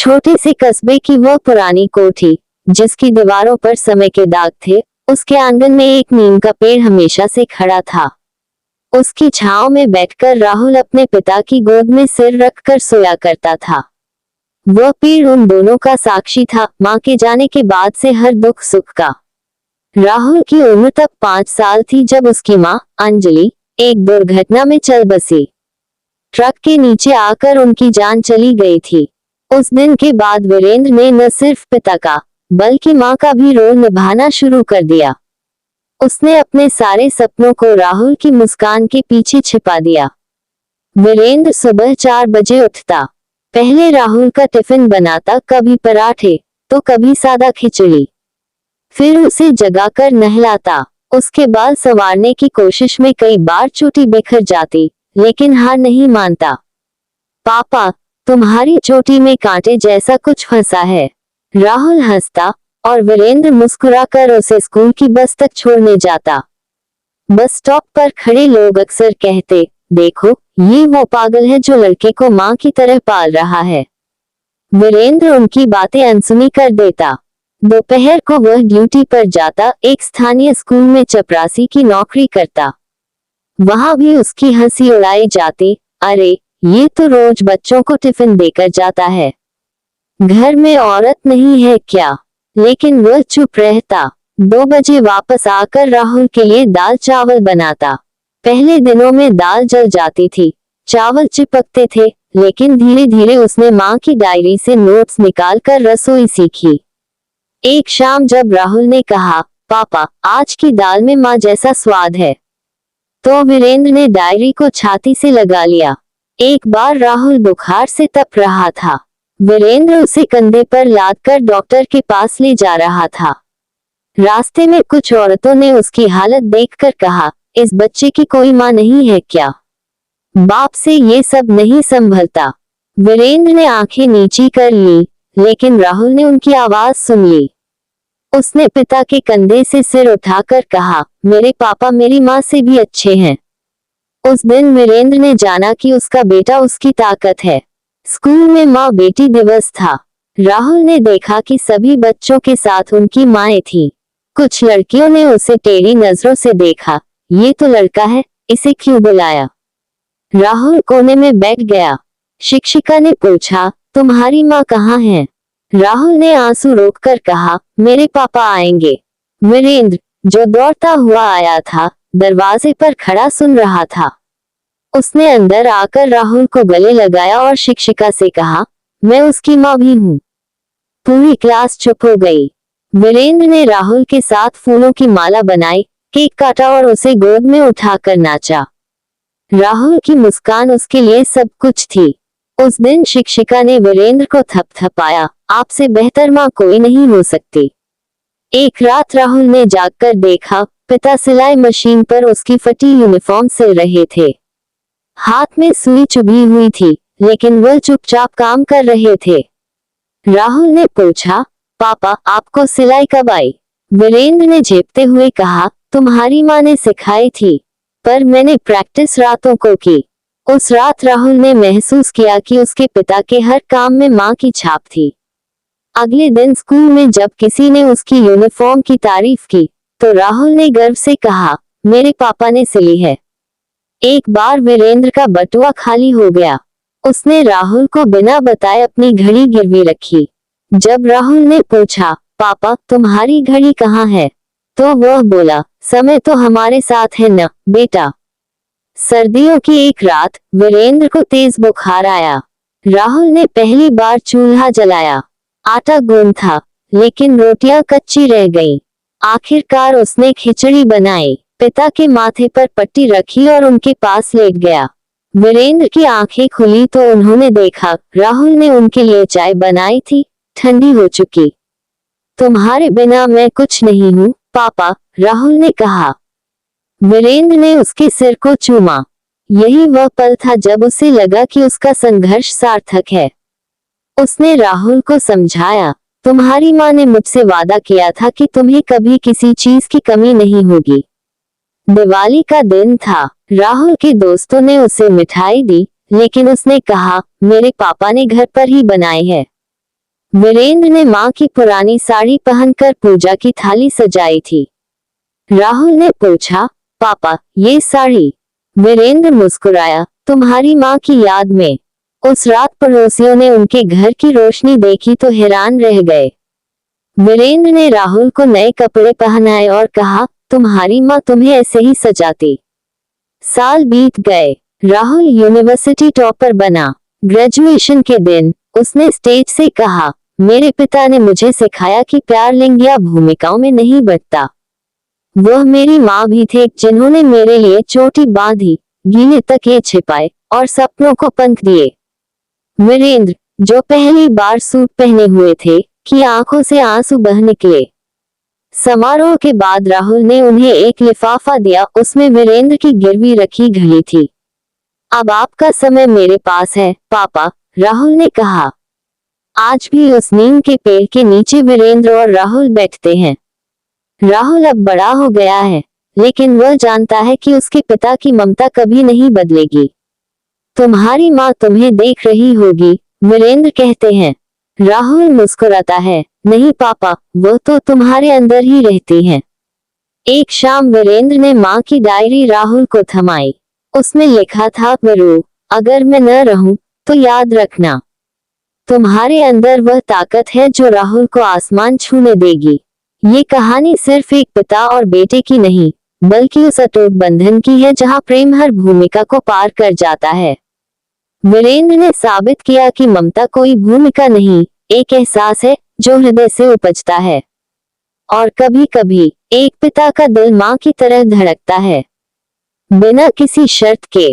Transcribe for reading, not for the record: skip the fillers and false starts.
छोटे से कस्बे की वह पुरानी कोठी, जिसकी दीवारों पर समय के दाग थे, उसके आंगन में एक नीम का पेड़ हमेशा से खड़ा था। उसकी छांव में बैठकर राहुल अपने पिता की गोद में सिर रखकर सोया करता था। वह पेड़ उन दोनों का साक्षी था, मां के जाने के बाद से हर दुख सुख का। राहुल की उम्र तब 5 साल थी जब उसकी मां अंजलि एक दुर्घटना में चल बसी। ट्रक के नीचे आकर उनकी जान चली गई थी। उस दिन के बाद वीरेंद्र ने न सिर्फ पिता का बल्कि मां का भी रोल निभाना शुरू कर दिया। उसने अपने सारे सपनों को राहुल की मुस्कान के पीछे छिपा दिया। वीरेंद्र सुबह 4 बजे उठता। पहले राहुल का टिफिन बनाता, कभी पराठे तो कभी सादा खिचड़ी। फिर उसे जगाकर नहलाता। उसके बाल संवारने की कोशिश में कई बार चोटी बिखर जाती, लेकिन हार नहीं मानता। पापा, तुम्हारी चोटी में कांटे जैसा कुछ फंसा है। राहुल हंसता और वीरेंद्र मुस्कुराकर उसे स्कूल की बस तक छोड़ने जाता। बस स्टॉप पर खड़े लोग अक्सर कहते, देखो, ये वो पागल है जो लड़के को मां की तरह पाल रहा है। वीरेंद्र उनकी बातें अनसुनी कर देता। दोपहर को वह ड्यूटी पर जाता, एक स्थानीय स्कूल में चपरासी की नौकरी करता। वहां भी उसकी हंसी उड़ाई जाती, अरे ये तो रोज बच्चों को टिफिन देकर जाता है, घर में औरत नहीं है क्या? लेकिन वह चुप रहता। 2 बजे वापस आकर राहुल के लिए दाल चावल बनाता। पहले दिनों में दाल जल जाती थी, चावल चिपकते थे, लेकिन धीरे धीरे उसने मां की डायरी से नोट्स निकालकर रसोई सीखी। एक शाम जब राहुल ने कहा, पापा, आज की दाल में मां जैसा स्वाद है, तो वीरेंद्र ने डायरी को छाती से लगा लिया। एक बार राहुल बुखार से तप रहा था। वीरेंद्र उसे कंधे पर लादकर डॉक्टर के पास ले जा रहा था। रास्ते में कुछ औरतों ने उसकी हालत देखकर कहा, इस बच्चे की कोई मां नहीं है क्या? बाप से ये सब नहीं संभलता। वीरेंद्र ने आंखें नीची कर ली, लेकिन राहुल ने उनकी आवाज सुन ली। उसने पिता के कंधे से सिर उठाकर कहा, मेरे पापा मेरी मां से भी अच्छे हैं। उस दिन वीरेंद्र ने जाना कि उसका बेटा उसकी ताकत है। स्कूल में माँ बेटी दिवस था। राहुल ने देखा कि सभी बच्चों के साथ उनकी माएं थीं। कुछ लड़कियों ने उसे टेढ़ी नजरों से देखा, ये तो लड़का है, इसे क्यों बुलाया? राहुल कोने में बैठ गया। शिक्षिका ने पूछा, तुम्हारी माँ कहाँ है? राहुल ने आंसू रोककर कहा, मेरे पापा आएंगे। वीरेंद्र, जो दौड़ता हुआ आया था, दरवाजे पर खड़ा सुन रहा था। उसने अंदर आकर राहुल को गले लगाया और शिक्षिका से कहा, मैं उसकी माँ भी हूँ। पूरी क्लास चुप हो गई। वीरेंद्र ने राहुल के साथ फूलों की माला बनाई, केक काटा और उसे गोद में उठाकर नाचा। राहुल की मुस्कान उसके लिए सब कुछ थी। उस दिन शिक्षिका ने वीरेंद्र को थपथपाया, आपसे बेहतर माँ कोई नहीं हो सकती। एक रात राहुल ने जागकर देखा, पिता सिलाई मशीन पर उसकी फटी यूनिफॉर्म सिल रहे थे। हाथ में सुई चुभी हुई थी, लेकिन वह चुपचाप काम कर रहे थे। राहुल ने पूछा, पापा, आपको सिलाई कब आई? वीरेंद्र ने झेपते हुए कहा, तुम्हारी माँ ने सिखाई थी, पर मैंने प्रैक्टिस रातों को की। उस रात राहुल ने महसूस किया कि उसके पिता के हर काम में माँ की छाप थी। अगले दिन स्कूल में जब किसी ने उसकी यूनिफॉर्म की तारीफ की, तो राहुल ने गर्व से कहा, मेरे पापा ने सिली है। एक बार वीरेंद्र का बटुआ खाली हो गया। उसने राहुल को बिना बताए अपनी घड़ी गिरवी रखी। जब राहुल ने पूछा, पापा, तुम्हारी घड़ी कहाँ है? तो वह बोला, समय तो हमारे साथ है न, बेटा। सर्दियों की एक रात वीरेंद्र को तेज बुखार आया। राहुल ने पहली बार चूल्हा जलाया। आटा गूंद था, लेकिन रोटियां कच्ची रह गईं। आखिरकार उसने खिचड़ी बनाई, पिता के माथे पर पट्टी रखी और उनके पास लेट गया। वीरेंद्र की आंखें खुली तो उन्होंने देखा, राहुल ने उनके लिए चाय बनाई थी, ठंडी हो चुकी। तुम्हारे बिना मैं कुछ नहीं हूँ, पापा, राहुल ने कहा। वीरेंद्र ने उसके सिर को चूमा। यही वह पल था जब उसे लगा कि उसका संघर्ष सार्थक है। उसने राहुल को समझाया, तुम्हारी माँ ने मुझसे वादा किया था कि तुम्हें कभी किसी चीज की कमी नहीं होगी। दिवाली का दिन था। राहुल के दोस्तों ने उसे मिठाई दी, लेकिन उसने कहा, मेरे पापा ने घर पर ही बनाई है। वीरेंद्र ने माँ की पुरानी साड़ी पहनकर पूजा की थाली सजाई थी। राहुल ने पूछा, पापा ये साड़ी? वीरेंद्र मुस्कुराया, तुम्हारी माँ की याद में। उस रात पड़ोसियों ने उनके घर की रोशनी देखी तो हैरान रह गए। वीरेंद्र ने राहुल को नए कपड़े पहनाए और कहा, तुम्हारी माँ तुम्हें ऐसे ही सजाती। साल बीत गए। राहुल यूनिवर्सिटी टॉपर बना। ग्रेजुएशन के दिन उसने स्टेज से कहा, मेरे पिता ने मुझे सिखाया कि प्यार लिंग या भूमिकाओं में नहीं बंटता। वह मेरी माँ भी थे जिन्होंने मेरे लिए चोटी बांधी, गीले तकिए छिपाए और सपनों को पंख दिए। वीरेंद्र, जो पहली बार सूट पहने हुए थे, कि आंखों से आंसू बह निकले। समारोह के बाद राहुल ने उन्हें एक लिफाफा दिया, उसमें वीरेंद्र की गिरवी रखी घड़ी थी। अब आपका समय मेरे पास है पापा, राहुल ने कहा। आज भी उस नीम के पेड़ के नीचे वीरेंद्र और राहुल बैठते हैं। राहुल अब बड़ा हो गया है, लेकिन वह जानता है कि उसके पिता की ममता कभी नहीं बदलेगी। तुम्हारी माँ तुम्हें देख रही होगी, वीरेंद्र कहते हैं। राहुल मुस्कुराता है, नहीं पापा, वह तो तुम्हारे अंदर ही रहती हैं। एक शाम वीरेंद्र ने माँ की डायरी राहुल को थमाई। उसमें लिखा था, वीरू, अगर मैं न रहूं तो याद रखना, तुम्हारे अंदर वह ताकत है जो राहुल को आसमान छूने देगी। ये कहानी सिर्फ एक पिता और बेटे की नहीं, बल्कि उस अटूट बंधन की है जहां प्रेम हर भूमिका को पार कर जाता है। वीरेंद्र ने साबित किया कि ममता कोई भूमिका नहीं, एक एहसास है जो हृदय से उपजता है। और कभी कभी एक पिता का दिल माँ की तरह धड़कता है, बिना किसी शर्त के।